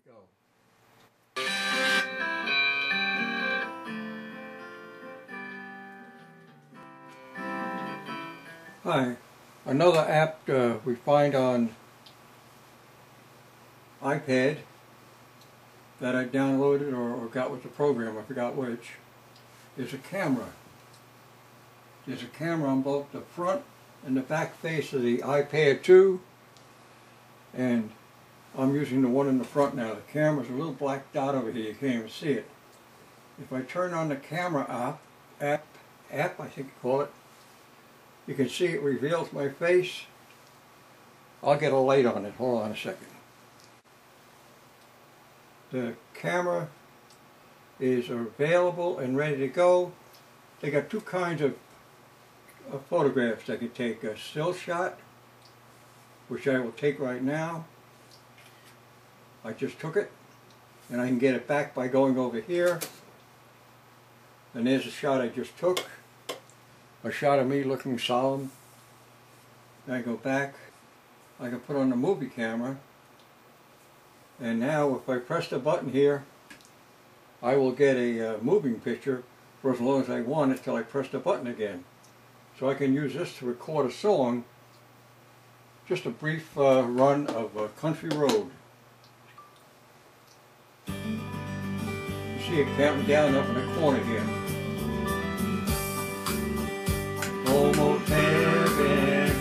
we go. Hi, another app we find on iPad that I downloaded or got with the program, I forgot which, is a camera. There's a camera on both the front and the back face of the iPad 2, and I'm using the one in the front now. The camera's a little black dot over here, you can't even see it. If I turn on the camera app I think you call it, you can see it reveals my face. I'll get a light on it, hold on a second. The camera is available and ready to go. They got two kinds of photographs they can take. A still shot, which I will take right now. I just took it, and I can get it back by going over here. And there's a shot I just took. A shot of me looking solemn. Then I go back. I can put on the movie camera. And now if I press the button here, I will get a moving picture for as long as I want it till I press the button again. So I can use this to record a song, just a brief run of a country road. You see it counting down up in the corner here. Almost heaven,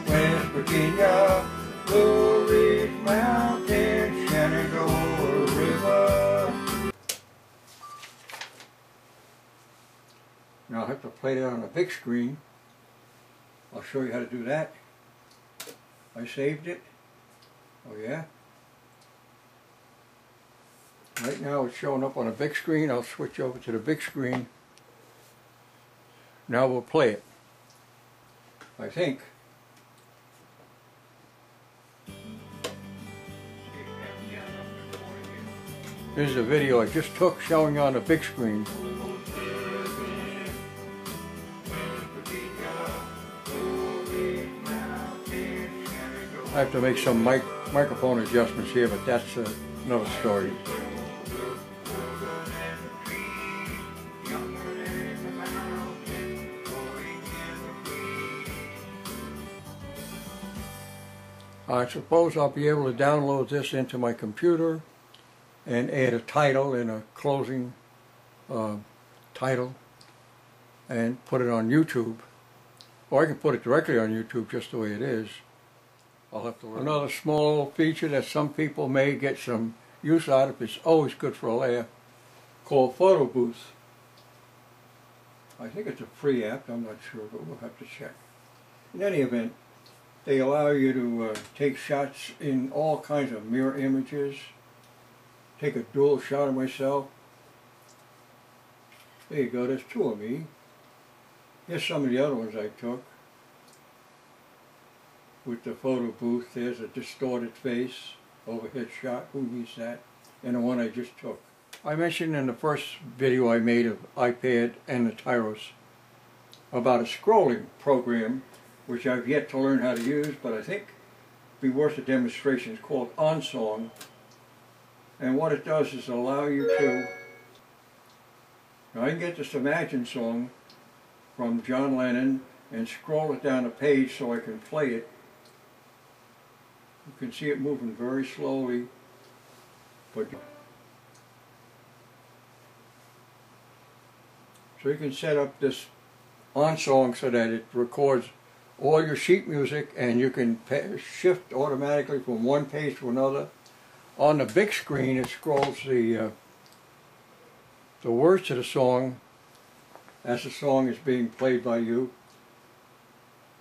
West Virginia, Blue Ridge Mountain, Shenandoah River. Now I'll have to play that on a big screen. I'll show you how to do that. I saved it. Oh yeah. Right now it's showing up on a big screen. I'll switch over to the big screen. Now we'll play it. I think. Here's a video I just took showing on a big screen. I have to make some microphone adjustments here, but that's another story. I suppose I'll be able to download this into my computer and add a title and a closing title and put it on YouTube. Or I can put it directly on YouTube just the way it is. I'll have to learn. Another small feature that some people may get some use out of, it's always good for a laugh, called Photo Booth. I think it's a free app, I'm not sure, but we'll have to check. In any event, they allow you to take shots in all kinds of mirror images. Take a dual shot of myself. There you go, there's two of me. Here's some of the other ones I took. With the photo booth, there's a distorted face, overhead shot, who needs that? And the one I just took. I mentioned in the first video I made of iPad and the Tyros about a scrolling program which I've yet to learn how to use, but I think it'd be worth a demonstration. It's called OnSong, and what it does is allow you to, now I can get this Imagine song from John Lennon and scroll it down a page so I can play it. You can see it moving very slowly, but so you can set up this OnSong so that it records all your sheet music, and you can shift automatically from one page to another. On the big screen, it scrolls the words to the song as the song is being played by you.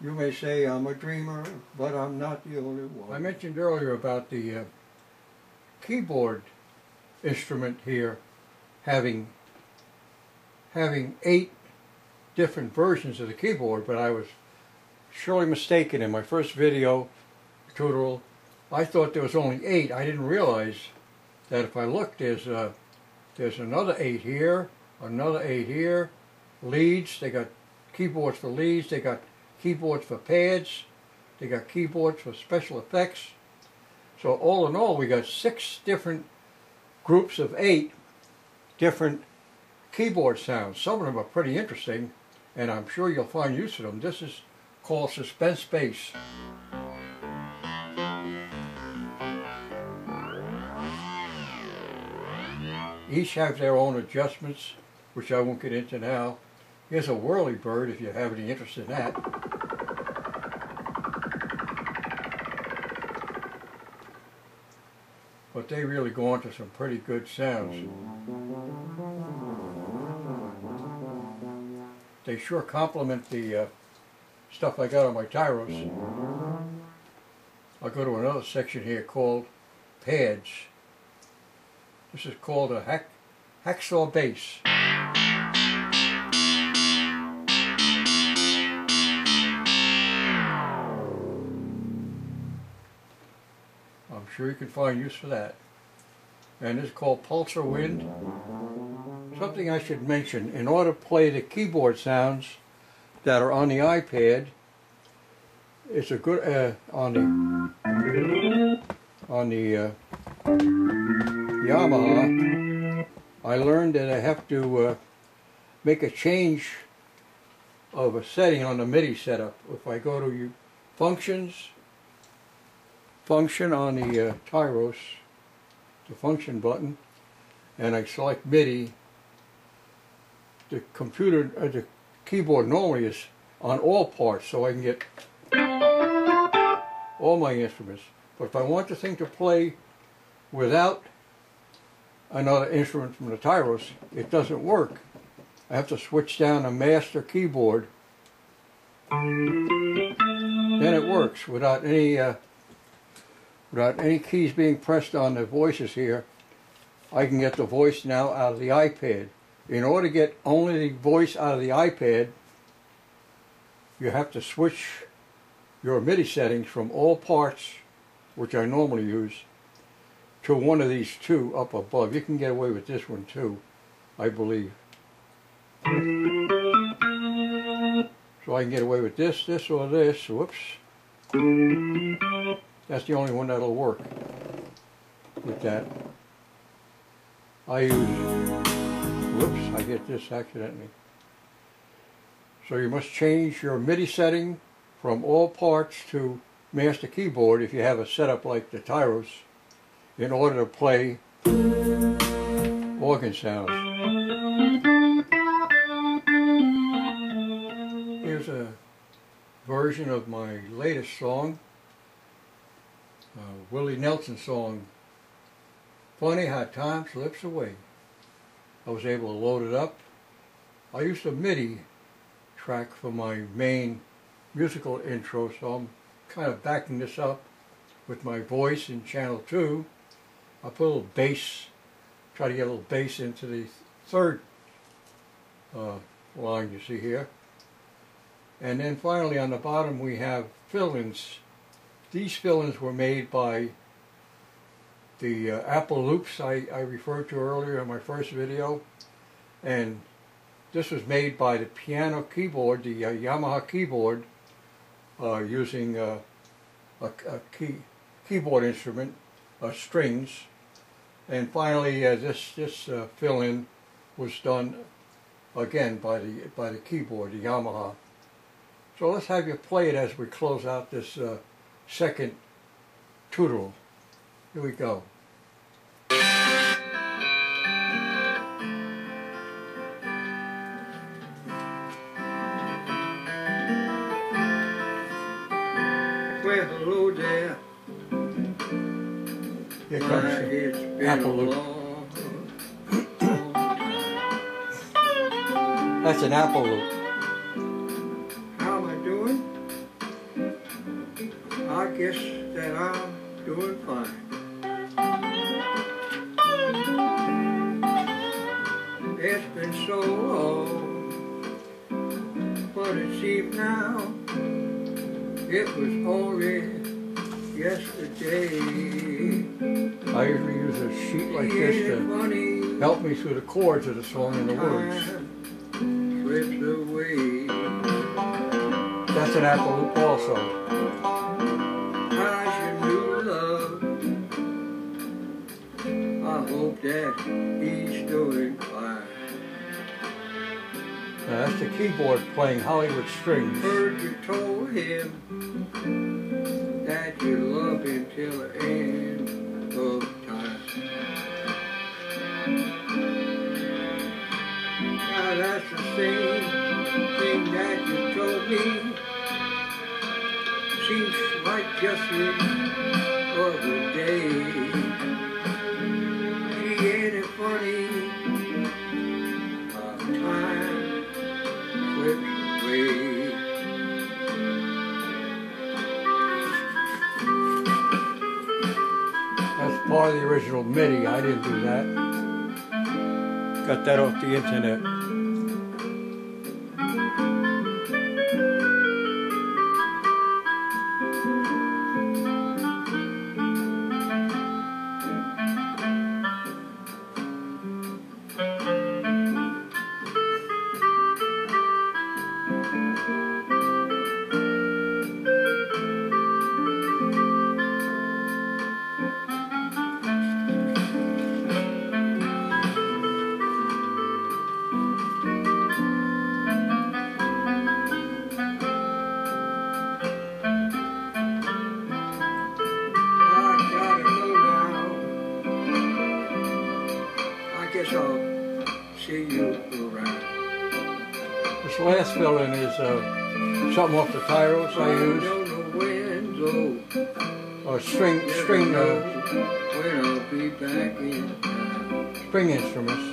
You may say I'm a dreamer, but I'm not the only one. I mentioned earlier about the keyboard instrument here having 8 different versions of the keyboard, but I was surely mistaken. In my first video tutorial, I thought there was only 8. I didn't realize that if I look, there's another 8 here, another 8 here. Leads, they got keyboards for leads, they got keyboards for pads, they got keyboards for special effects. So all in all, we got 6 different groups of 8 different keyboard sounds. Some of them are pretty interesting, and I'm sure you'll find use of them. This is called suspense bass. Each have their own adjustments, which I won't get into now. Here's a whirlybird if you have any interest in that. But they really go on to some pretty good sounds. They sure complement the stuff I got on my Tyros. I'll go to another section here called pads. This is called a hacksaw bass. I'm sure you can find use for that. And this is called pulsar wind. Something I should mention, in order to play the keyboard sounds that are on the iPad, it's a good on the Yamaha, I learned that I have to make a change of a setting on the MIDI setup. If I go to function on the Tyros, the function button, and I select MIDI, the keyboard normally is on all parts, so I can get all my instruments. But if I want the thing to play without another instrument from the Tyros, it doesn't work. I have to switch down a master keyboard. Then it works without any keys being pressed on the voices here. I can get the voice now out of the iPad. In order to get only the voice out of the iPad, you have to switch your MIDI settings from all parts, which I normally use, to one of these 2 up above. You can get away with this one too, I believe. So I can get away with this, or this. Whoops. That's the only one that'll work with that. I use, whoops, I get this accidentally. So you must change your MIDI setting from all parts to master keyboard if you have a setup like the Tyros, in order to play organ sounds. Here's a version of my latest song, Willie Nelson song, Funny How Time Slips Away. I was able to load it up. I used a MIDI track for my main musical intro, so I'm kind of backing this up with my voice in channel 2. I'll put a little bass, try to get a little bass into the 3rd line you see here. And then finally on the bottom we have fill-ins. These fill-ins were made by the Apple loops I referred to earlier in my first video. And this was made by the piano keyboard, the Yamaha keyboard, using a keyboard instrument, strings. And finally, this fill-in was done again by the keyboard, the Yamaha. So let's have you play it as we close out this second tutorial. Here we go. Well, hello there. Here comes the Apple loop. That's an Apple loop. How am I doing? I guess that I'm doing fine. It's been so long, but it seems now it was only yesterday. I usually use a sheet like this to help me through the chords of the song and the words. Slips away. That's an Apple loop also. How's your new love hope that he's doing fine. Now that's the keyboard playing Hollywood Strings. Heard you told him that you love him till the end of time. Now that's the same thing that you told me. Seems like just the other day. Gee, ain't it funny how time slips away. That's part of the original MIDI. I didn't do that. Got that off the internet. I'll see you around. This last fill-in is something off the Tyros I use. Or string when I'll be back in town. String instruments.